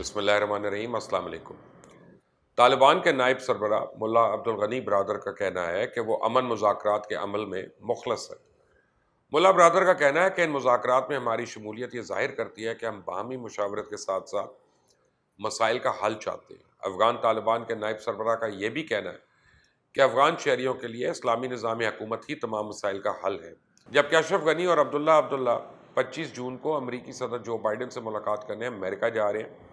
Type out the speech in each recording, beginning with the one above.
بسم اللہ الرحمن الرحیم۔ السلام علیکم۔ طالبان کے نائب سربراہ ملا عبدالغنی برادر کا کہنا ہے کہ وہ امن مذاکرات کے عمل میں مخلص ہے۔ ملا برادر کا کہنا ہے کہ ان مذاکرات میں ہماری شمولیت یہ ظاہر کرتی ہے کہ ہم باہمی مشاورت کے ساتھ ساتھ مسائل کا حل چاہتے ہیں۔ افغان طالبان کے نائب سربراہ کا یہ بھی کہنا ہے کہ افغان شہریوں کے لیے اسلامی نظام حکومت ہی تمام مسائل کا حل ہے، جبکہ اشرف غنی اور عبداللہ 25 جون کو امریکی صدر جو بائیڈن سے ملاقات کرنے امریکہ جا رہے ہیں،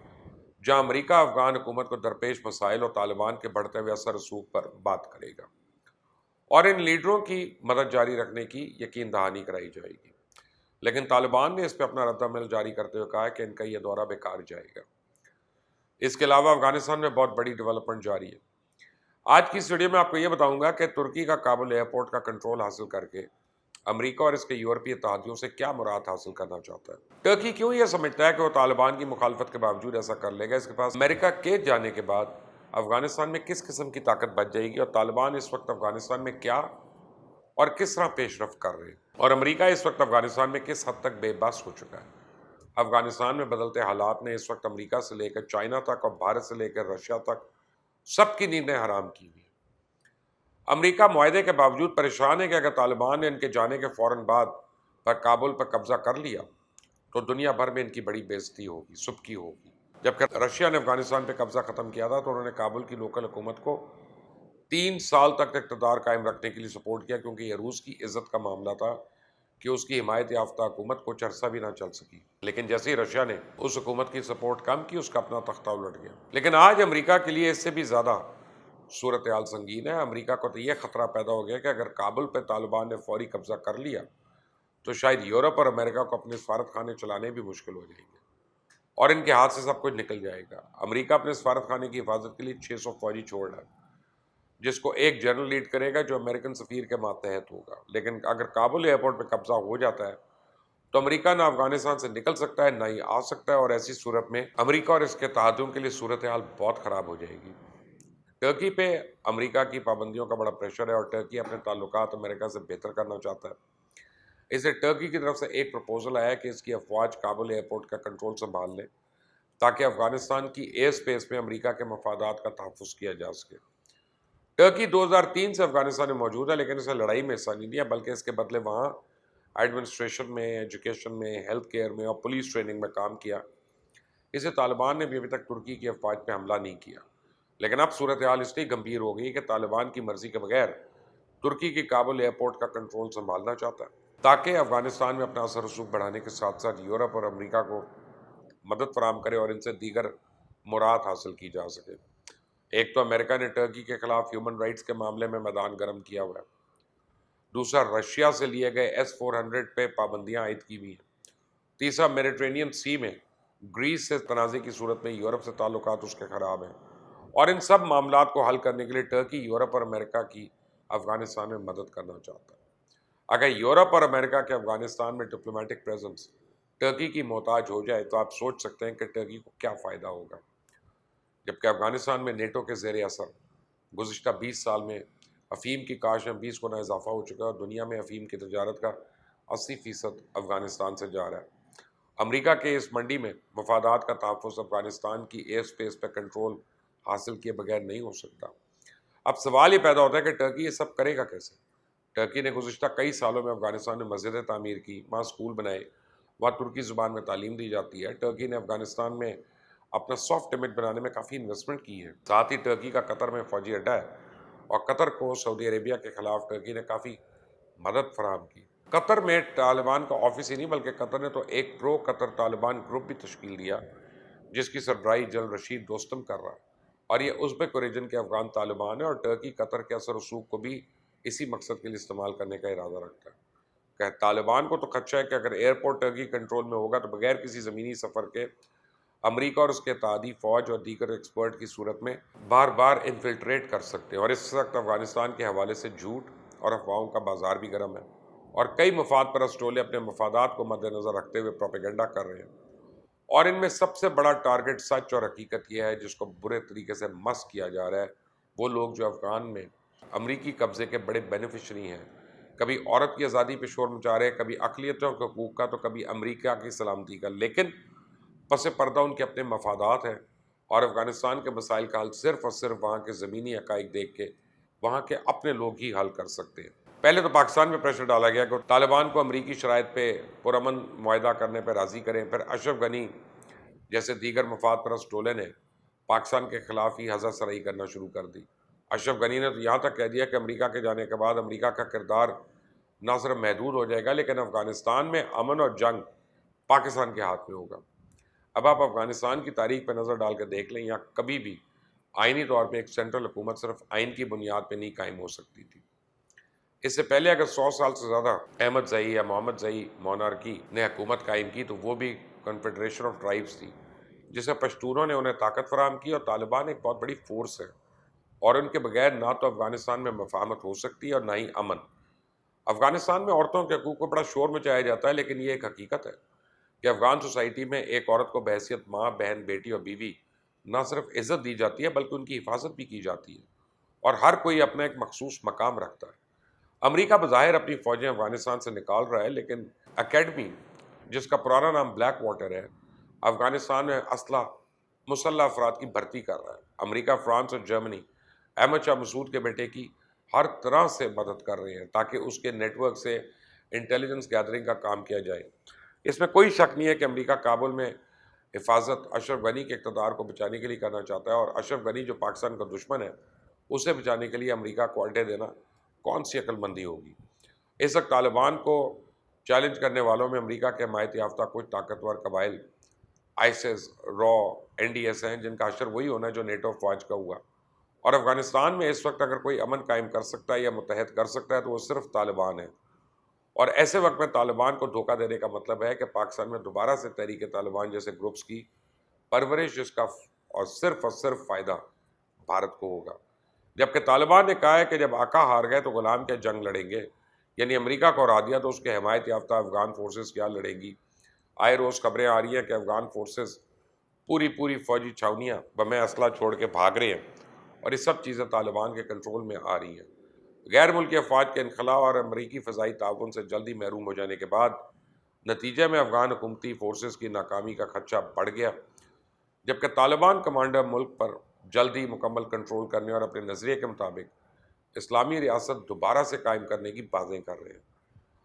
جہاں امریکہ افغان حکومت کو درپیش مسائل اور طالبان کے بڑھتے ہوئے اثر رسوخ پر بات کرے گا اور ان لیڈروں کی مدد جاری رکھنے کی یقین دہانی کرائی جائے گی۔ لیکن طالبان نے اس پہ اپنا رد عمل جاری کرتے ہوئے کہا کہ ان کا یہ دورہ بیکار جائے گا۔ اس کے علاوہ افغانستان میں بہت بڑی ڈیولپمنٹ جاری ہے۔ آج کی اس ویڈیو میں آپ کو یہ بتاؤں گا کہ ترکی کا کابل ایئرپورٹ کا کنٹرول حاصل کر کے امریکہ اور اس کے یورپی اتحادیوں سے کیا مراد حاصل کرنا چاہتا ہے۔ ٹرکی کیوں یہ سمجھتا ہے کہ وہ طالبان کی مخالفت کے باوجود ایسا کر لے گا؟ اس کے پاس امریکہ کے جانے کے بعد افغانستان میں کس قسم کی طاقت بچ جائے گی، اور طالبان اس وقت افغانستان میں کیا اور کس طرح پیش رفت کر رہے ہیں، اور امریکہ اس وقت افغانستان میں کس حد تک بے بس ہو چکا ہے۔ افغانستان میں بدلتے حالات نے اس وقت امریکہ سے لے کر چائنا تک اور بھارت سے لے کر رشیا تک سب کی نیندیں حرام کی ہوئی ہیں۔ امریکہ معاہدے کے باوجود پریشان ہے کہ اگر طالبان نے ان کے جانے کے فوراً بعد پر کابل پر قبضہ کر لیا تو دنیا بھر میں ان کی بڑی بے عزتی ہوگی، سبکی ہوگی۔ جبکہ رشیا نے افغانستان پہ قبضہ ختم کیا تھا تو انہوں نے کابل کی لوکل حکومت کو 3 سال تک اقتدار قائم رکھنے کے لیے سپورٹ کیا، کیونکہ یہ روس کی عزت کا معاملہ تھا کہ اس کی حمایت یافتہ حکومت کچھ عرصہ بھی نہ چل سکی۔ لیکن جیسے ہی رشیا نے اس حکومت کی سپورٹ کم کی، اس کا اپنا تختہ الٹ گیا۔ لیکن آج امریکہ کے لیے اس سے بھی زیادہ صورتحال سنگین ہے۔ امریکہ کو تو یہ خطرہ پیدا ہو گیا کہ اگر کابل پہ طالبان نے فوری قبضہ کر لیا تو شاید یورپ اور امریکہ کو اپنے سفارت خانے چلانے بھی مشکل ہو جائیں گے اور ان کے ہاتھ سے سب کچھ نکل جائے گا۔ امریکہ اپنے سفارت خانے کی حفاظت کے لیے 600 فوجی چھوڑ رہا ہے، جس کو ایک جنرل لیڈ کرے گا جو امریکن سفیر کے ماتحت ہوگا۔ لیکن اگر کابل ایئرپورٹ پہ قبضہ ہو جاتا ہے تو امریکہ نہ افغانستان سے نکل سکتا ہے، نہ ہی آ سکتا ہے، اور ایسی صورت میں امریکہ اور اس کے اتحادیوں کے لیے صورتحال بہت خراب ہو جائے گی۔ ٹرکی پہ امریکہ کی پابندیوں کا بڑا پریشر ہے اور ٹرکی اپنے تعلقات امریکہ سے بہتر کرنا چاہتا ہے۔ اسے ٹرکی کی طرف سے ایک پروپوزل آیا کہ اس کی افواج کابل ایئرپورٹ کا کنٹرول سنبھال لیں تاکہ افغانستان کی ایئر سپیس میں امریکہ کے مفادات کا تحفظ کیا جا سکے۔ ٹرکی 2003 سے افغانستان میں موجود ہے، لیکن اسے لڑائی میں حصہ نہیں لیا، بلکہ اس کے بدلے وہاں ایڈمنسٹریشن میں، ایجوکیشن میں، ہیلتھ کیئر میں اور پولیس ٹریننگ میں کام کیا۔ اسے طالبان نے بھی ابھی تک ترکی کی افواج پہ حملہ نہیں کیا، لیکن اب صورتحال اس لیے گمبھیر ہو گئی کہ طالبان کی مرضی کے بغیر ترکی کی کابل ایئرپورٹ کا کنٹرول سنبھالنا چاہتا ہے تاکہ افغانستان میں اپنا اثر رسوخ بڑھانے کے ساتھ ساتھ یورپ اور امریکہ کو مدد فراہم کرے اور ان سے دیگر مراد حاصل کی جا سکے۔ ایک تو امریکہ نے ٹرکی کے خلاف ہیومن رائٹس کے معاملے میں میدان گرم کیا ہوا ہے، دوسرا رشیا سے لیے گئے S-400 پہ پابندیاں عائد کی ہوئی ہیں، تیسرا میڈیٹرینین سی میں گریس سے تنازع کی صورت میں یورپ سے تعلقات اس کے خراب ہیں، اور ان سب معاملات کو حل کرنے کے لیے ٹرکی یورپ اور امریکہ کی افغانستان میں مدد کرنا چاہتا ہے۔ اگر یورپ اور امریکہ کے افغانستان میں ڈپلومیٹک پریزنس ٹرکی کی محتاج ہو جائے تو آپ سوچ سکتے ہیں کہ ٹرکی کو کیا فائدہ ہوگا۔ جبکہ افغانستان میں نیٹو کے زیر اثر گزشتہ 20 سال میں افیم کی کاشت میں 20 گنا اضافہ ہو چکا ہے اور دنیا میں افیم کی تجارت کا 80% افغانستان سے جا رہا ہے۔ امریکہ کے اس منڈی میں مفادات کا تحفظ افغانستان کی ایئر سپیس پہ کنٹرول حاصل کیے بغیر نہیں ہو سکتا۔ اب سوال یہ پیدا ہوتا ہے کہ ٹرکی یہ سب کرے گا کیسے؟ ٹرکی نے گزشتہ کئی سالوں میں افغانستان میں مسجدیں تعمیر کی، وہاں اسکول بنائے، وہاں ترکی زبان میں تعلیم دی جاتی ہے۔ ٹرکی نے افغانستان میں اپنا سافٹ امیج بنانے میں کافی انویسٹمنٹ کی ہے۔ ساتھ ہی ٹرکی کا قطر میں فوجی اڈا ہے اور قطر کو سعودی عربیہ کے خلاف ٹرکی نے کافی مدد فراہم کی۔ قطر میں طالبان کا آفس ہی نہیں بلکہ قطر نے تو ایک پرو قطر طالبان گروپ بھی تشکیل دیا جس کی سربراہی جنرل رشید دوستم کر رہا ہے، اور یہ ازبک اوریجن کے افغان طالبان ہے، اور ٹرکی قطر کے اثر رسوخ کو بھی اسی مقصد کے لیے استعمال کرنے کا ارادہ رکھتا ہے۔ کہ طالبان کو تو خدشہ ہے کہ اگر ایئرپورٹ ٹرکی کنٹرول میں ہوگا تو بغیر کسی زمینی سفر کے امریکہ اور اس کے اتحادی فوج اور دیگر ایکسپرٹ کی صورت میں بار بار انفلٹریٹ کر سکتے ہیں، اور اس وقت افغانستان کے حوالے سے جھوٹ اور افواہوں کا بازار بھی گرم ہے، اور کئی مفاد پرست ٹولے اپنے مفادات کو مد نظر رکھتے ہوئے پروپیگنڈا کر رہے ہیں، اور ان میں سب سے بڑا ٹارگٹ سچ اور حقیقت یہ ہے جس کو برے طریقے سے مس کیا جا رہا ہے۔ وہ لوگ جو افغان میں امریکی قبضے کے بڑے بینیفیشری ہیں، کبھی عورت کی آزادی پہ شور مچا رہے ہیں، کبھی اقلیتوں کے حقوق کا، تو کبھی امریکہ کی سلامتی کا، لیکن پس پردہ ان کے اپنے مفادات ہیں اور افغانستان کے مسائل کا حل صرف اور صرف وہاں کے زمینی حقائق دیکھ کے وہاں کے اپنے لوگ ہی حل کر سکتے ہیں۔ پہلے تو پاکستان میں پریشر ڈالا گیا کہ طالبان کو امریکی شرائط پہ پرامن معاہدہ کرنے پہ راضی کریں، پھر اشرف غنی جیسے دیگر مفاد پرست ٹولے نے پاکستان کے خلاف ہی ہزار سرائی کرنا شروع کر دی۔ اشرف غنی نے تو یہاں تک کہہ دیا کہ امریکہ کے جانے کے بعد امریکہ کا کردار نہ صرف محدود ہو جائے گا لیکن افغانستان میں امن اور جنگ پاکستان کے ہاتھ میں ہوگا۔ اب آپ افغانستان کی تاریخ پہ نظر ڈال کے دیکھ لیں، یہاں کبھی بھی آئینی طور پہ ایک سینٹرل حکومت صرف آئین کی بنیاد پہ نہیں قائم ہو سکتی تھی۔ اس سے پہلے اگر 100 سال سے زیادہ احمد زئی یا محمد زئی مونارکی نے حکومت قائم کی تو وہ بھی کنفیڈریشن آف ٹرائبس تھی، جسے پشتونوں نے انہیں طاقت فراہم کی، اور طالبان ایک بہت بڑی فورس ہے اور ان کے بغیر نہ تو افغانستان میں مفاہمت ہو سکتی ہے اور نہ ہی امن۔ افغانستان میں عورتوں کے حقوق کو بڑا شور مچایا جاتا ہے، لیکن یہ ایک حقیقت ہے کہ افغان سوسائٹی میں ایک عورت کو بحیثیت ماں، بہن، بیٹی اور بیوی نہ صرف عزت دی جاتی ہے بلکہ ان کی حفاظت بھی کی جاتی ہے، اور ہر کوئی اپنا ایک مخصوص مقام رکھتا ہے۔ امریکہ بظاہر اپنی فوجیں افغانستان سے نکال رہا ہے، لیکن اکیڈمی جس کا پرانا نام بلیک واٹر ہے، افغانستان میں مسلح افراد کی بھرتی کر رہا ہے۔ امریکہ، فرانس اور جرمنی احمد شاہ مسعود کے بیٹے کی ہر طرح سے مدد کر رہے ہیں تاکہ اس کے نیٹ ورک سے انٹیلیجنس گیدرنگ کا کام کیا جائے۔ اس میں کوئی شک نہیں ہے کہ امریکہ کابل میں حفاظت اشرف غنی کے اقتدار کو بچانے کے لیے کرنا چاہتا ہے، اور اشرف غنی جو پاکستان کا دشمن ہے اسے بچانے کے لیے امریکہ کو اڈے دینا کون سی عقل مندی ہوگی۔ اس وقت طالبان کو چیلنج کرنے والوں میں امریکہ کے حمایت یافتہ کچھ طاقتور قبائل آئیسس، را، این ڈی ایس ہیں، جن کا حشر وہی ہونا ہے جو نیٹو افواج کا ہوا۔ اور افغانستان میں اس وقت اگر کوئی امن قائم کر سکتا ہے یا متحد کر سکتا ہے تو وہ صرف طالبان ہے، اور ایسے وقت میں طالبان کو دھوکہ دینے کا مطلب ہے کہ پاکستان میں دوبارہ سے تحریک طالبان جیسے گروپس کی پرورش، جس کا اور صرف فائدہ بھارت کو ہوگا۔ جبکہ طالبان نے کہا ہے کہ جب آقا ہار گئے تو غلام کیا جنگ لڑیں گے، یعنی امریکہ کو ہرا دیا تو اس کے حمایت یافتہ افغان فورسز کیا لڑیں گی۔ آئے روز خبریں آ رہی ہیں کہ افغان فورسز پوری فوجی چھاونیاں بمِ اسلحہ چھوڑ کے بھاگ رہے ہیں، اور یہ سب چیزیں طالبان کے کنٹرول میں آ رہی ہیں۔ غیر ملکی افواج کے انخلاء اور امریکی فضائی تعاون سے جلدی محروم ہو جانے کے بعد نتیجے میں افغان حکومتی فورسز کی ناکامی کا خدشہ بڑھ گیا، جبکہ طالبان کمانڈر ملک پر جلدی مکمل کنٹرول کرنے اور اپنے نظریے کے مطابق اسلامی ریاست دوبارہ سے قائم کرنے کی باتیں کر رہے ہیں۔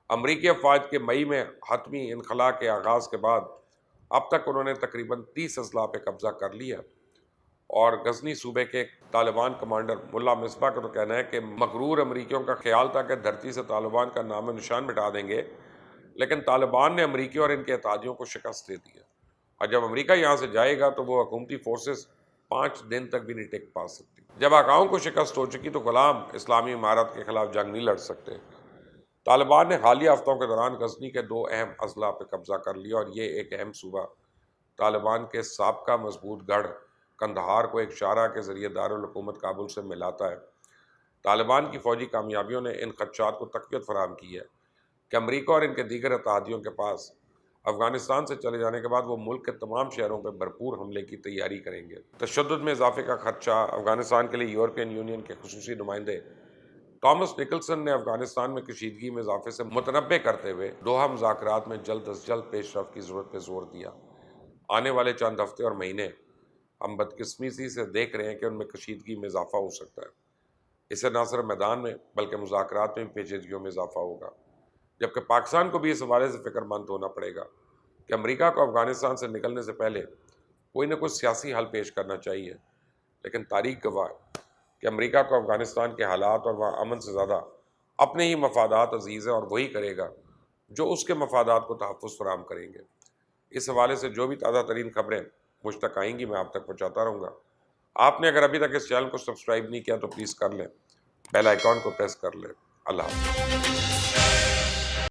امریکی افواج کے مئی میں حتمی انخلاء کے آغاز کے بعد اب تک انہوں نے تقریباً 30 اضلاع پہ قبضہ کر لیا، اور غزنی صوبے کے طالبان کمانڈر ملا مصباح کا تو کہنا ہے کہ مغرور امریکیوں کا خیال تھا کہ دھرتی سے طالبان کا نام و نشان مٹا دیں گے، لیکن طالبان نے امریکیوں اور ان کے اتحادیوں کو شکست دے دی ہے، اور جب امریکہ یہاں سے جائے گا تو وہ حکومتی فورسز 5 دن تک بھی نہیں ٹک پا سکتی۔ جب آقاؤں کو شکست ہو چکی تو غلام اسلامی امارت کے خلاف جنگ نہیں لڑ سکتے۔ طالبان نے حالیہ ہفتوں کے دوران غزنی کے 2 اہم اضلاع پہ قبضہ کر لیا، اور یہ ایک اہم صوبہ طالبان کے سابقہ مضبوط گڑھ قندھار کو ایک شاہراہ کے ذریعے دارالحکومت کابل سے ملاتا ہے۔ طالبان کی فوجی کامیابیوں نے ان خدشات کو تقویت فراہم کی ہے کہ امریکہ اور ان کے دیگر اتحادیوں کے پاس افغانستان سے چلے جانے کے بعد وہ ملک کے تمام شہروں پہ بھرپور حملے کی تیاری کریں گے۔ تشدد میں اضافے کا خدشہ افغانستان کے لیے یورپین یونین کے خصوصی نمائندے ٹامس نکلسن نے افغانستان میں کشیدگی میں اضافے سے متنبع کرتے ہوئے دوحہ مذاکرات میں جلد از جلد پیش رفت کی ضرورت پہ زور دیا۔ آنے والے چند ہفتے اور مہینے ہم بدقسمتی سے دیکھ رہے ہیں کہ ان میں کشیدگی میں اضافہ ہو سکتا ہے۔ اس سے نہ صرف میدان میں بلکہ مذاکرات میں بھی پیچیدگیوں میں اضافہ ہوگا، جبکہ پاکستان کو بھی اس حوالے سے فکر مند ہونا پڑے گا کہ امریکہ کو افغانستان سے نکلنے سے پہلے کوئی نہ کوئی سیاسی حل پیش کرنا چاہیے، لیکن تاریخ گواہ ہے کہ امریکہ کو افغانستان کے حالات اور وہاں امن سے زیادہ اپنے ہی مفادات عزیز ہیں، اور وہی کرے گا جو اس کے مفادات کو تحفظ فراہم کریں گے۔ اس حوالے سے جو بھی تازہ ترین خبریں مجھ تک آئیں گی میں آپ تک پہنچاتا رہوں گا۔ آپ نے اگر ابھی تک اس چینل کو سبسکرائب نہیں کیا تو پلیز کر لیں، بیل آئیکن کو پریس کر لیں۔ اللہ حافظ۔